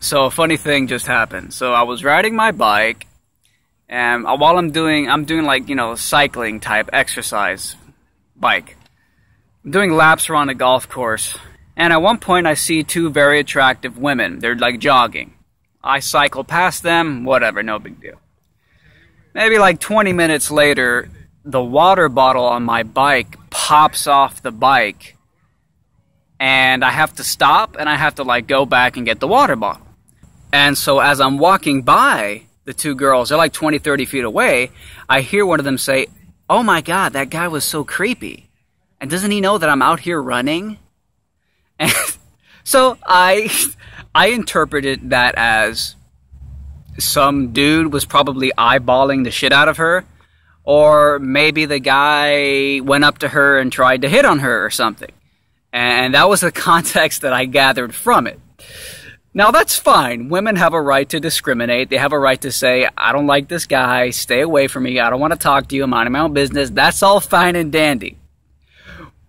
So a funny thing just happened. So I was riding my bike, and while I'm doing like, you know, cycling type exercise bike. I'm doing laps around a golf course, and at one point I see two very attractive women. They're like jogging. I cycle past them, whatever, no big deal. Maybe like 20 minutes later, the water bottle on my bike pops off the bike, and I have to stop, and I have to like go back and get the water bottle. And so as I'm walking by the two girls, they're like 20, 30 feet away, I hear one of them say, "Oh my God, that guy was so creepy. And doesn't he know that I'm out here running?" And so I interpreted that as some dude was probably eyeballing the shit out of her, or maybe the guy went up to her and tried to hit on her or something. And that was the context that I gathered from it. Now, that's fine. Women have a right to discriminate. They have a right to say, "I don't like this guy. Stay away from me. I don't want to talk to you. I'm minding my own business." That's all fine and dandy.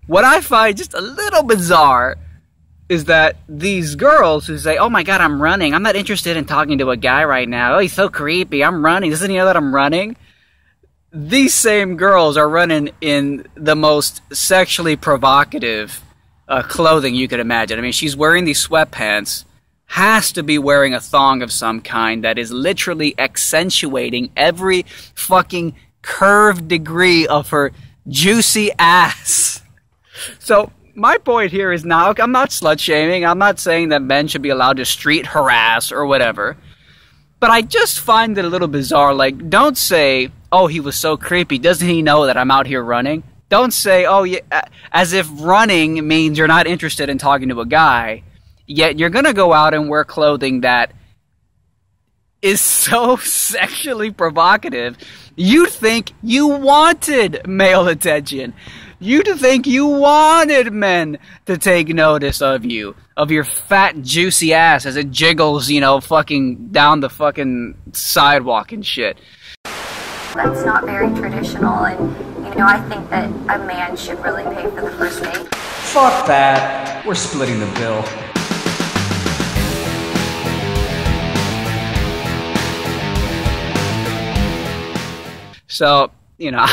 What I find just a little bizarre is that these girls who say, "Oh my God, I'm running. I'm not interested in talking to a guy right now. Oh, he's so creepy. I'm running. Doesn't he know that I'm running?" These same girls are running in the most sexually provocative clothing you could imagine. I mean, she's wearing these sweatpants, has to be wearing a thong of some kind that is literally accentuating every fucking curved degree of her juicy ass. So, my point here is now, I'm not slut-shaming, I'm not saying that men should be allowed to street harass or whatever, but I just find it a little bizarre. Like, don't say, "Oh, he was so creepy, doesn't he know that I'm out here running?" Don't say, "Oh, yeah," as if running means you're not interested in talking to a guy, yet you're gonna go out and wear clothing that is so sexually provocative. You think you wanted male attention. You'd think you wanted men to take notice of you, of your fat, juicy ass as it jiggles, you know, fucking down the fucking sidewalk and shit. That's not very traditional, and, you know, I think that a man should really pay for the first date. Fuck that. We're splitting the bill. So, you know,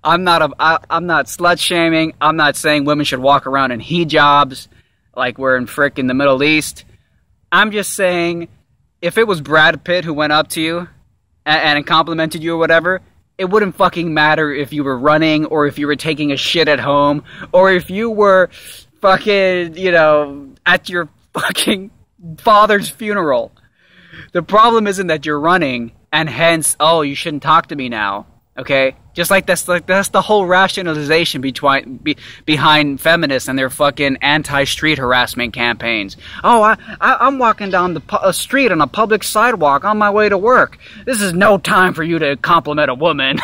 I'm not slut shaming. I'm not saying women should walk around in hijabs like we're in frickin' the Middle East. I'm just saying, if it was Brad Pitt who went up to you and complimented you or whatever, it wouldn't fucking matter if you were running or if you were taking a shit at home or if you were fucking, you know, at your fucking father's funeral. The problem isn't that you're running and hence, "Oh, you shouldn't talk to me now." Okay? Just like that's the whole rationalization behind feminists and their fucking anti-street harassment campaigns. "Oh, I'm walking down the street on a public sidewalk on my way to work. This is no time for you to compliment a woman."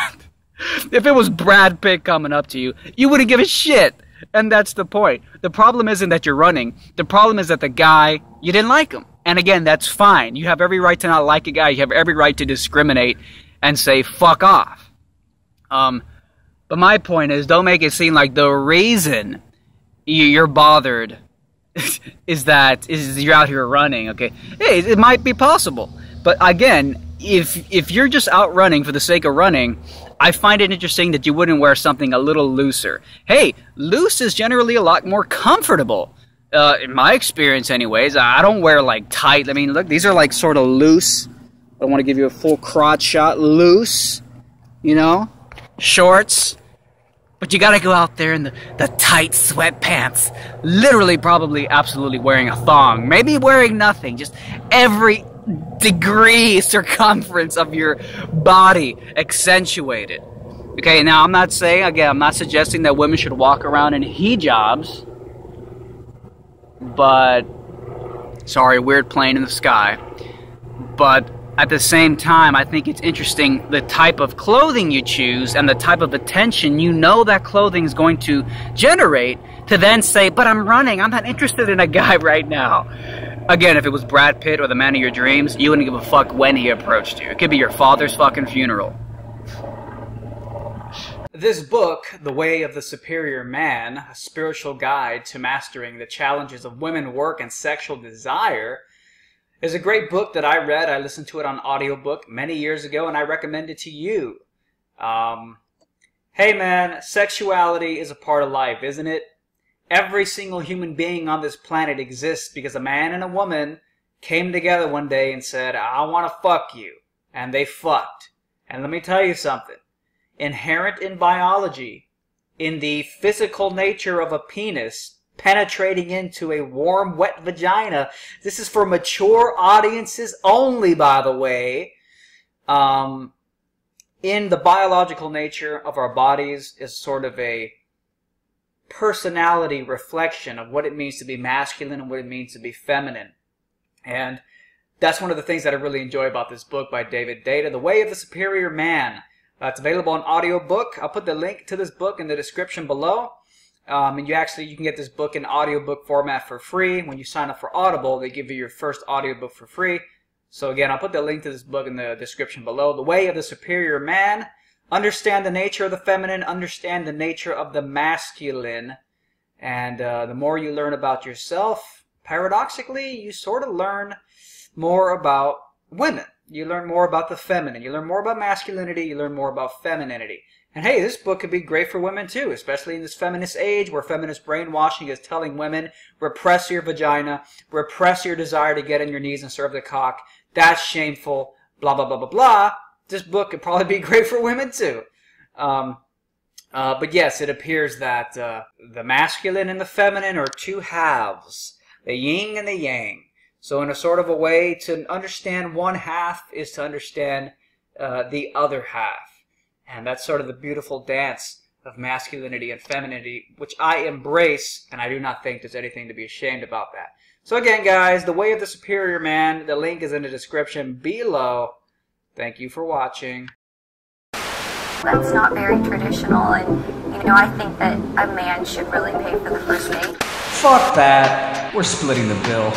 If it was Brad Pitt coming up to you, you wouldn't give a shit. And that's the point. The problem isn't that you're running. The problem is that the guy, you didn't like him. And again, that's fine. You have every right to not like a guy. You have every right to discriminate and say, "Fuck off." But my point is, don't make it seem like the reason you're bothered is you're out here running, okay? Hey, it might be possible. But again, if you're just out running for the sake of running, I find it interesting that you wouldn't wear something a little looser. Hey, loose is generally a lot more comfortable. In my experience anyways. I don't wear like tight. I mean, look, these are like sort of loose. I don't want to give you a full crotch shot. Loose, you know? Shorts, but you gotta go out there in the tight sweatpants, literally probably absolutely wearing a thong, maybe wearing nothing, just every degree circumference of your body accentuated. Okay, now I'm not suggesting that women should walk around in hijabs, but, sorry, weird plane in the sky, but at the same time, I think it's interesting the type of clothing you choose and the type of attention you know that clothing is going to generate to then say, "But I'm running, I'm not interested in a guy right now." Again, if it was Brad Pitt or the man of your dreams, you wouldn't give a fuck when he approached you. It could be your father's fucking funeral. This book, The Way of the Superior Man, a spiritual guide to mastering the challenges of women, work, and sexual desire, There's a great book that I read. I listened to it on audiobook many years ago, and I recommend it to you. Hey man, sexuality is a part of life, isn't it? Every single human being on this planet exists because a man and a woman came together one day and said, I want to fuck you. And they fucked. And let me tell you something. Inherent in biology, in the physical nature of a penis penetrating into a warm, wet vagina, this is for mature audiences only, by the way, in the biological nature of our bodies is sort of a personality reflection of what it means to be masculine and what it means to be feminine. And that's one of the things that I really enjoy about this book by David Data, The Way of the Superior Man. It's available on audiobook. I'll put the link to this book in the description below. And you can get this book in audiobook format for free. When you sign up for Audible, they give you your first audiobook for free. So again, I'll put the link to this book in the description below. The Way of the Superior Man. Understand the nature of the feminine. Understand the nature of the masculine. And the more you learn about yourself, paradoxically, you sort of learn more about women. You learn more about the feminine. You learn more about masculinity. You learn more about femininity. And hey, this book could be great for women too, especially in this feminist age where feminist brainwashing is telling women, repress your vagina, repress your desire to get on your knees and serve the cock. That's shameful, blah, blah, blah, blah, blah. This book could probably be great for women too. But yes, it appears that the masculine and the feminine are two halves, the yin and the yang. So in a sort of a way, to understand one half is to understand the other half. And that's sort of the beautiful dance of masculinity and femininity, which I embrace, and I do not think there's anything to be ashamed about that. So again, guys, The Way of the Superior Man, the link is in the description below. Thank you for watching. That's not very traditional, and I think that a man should really pay for the first date. Fuck that. We're splitting the bill.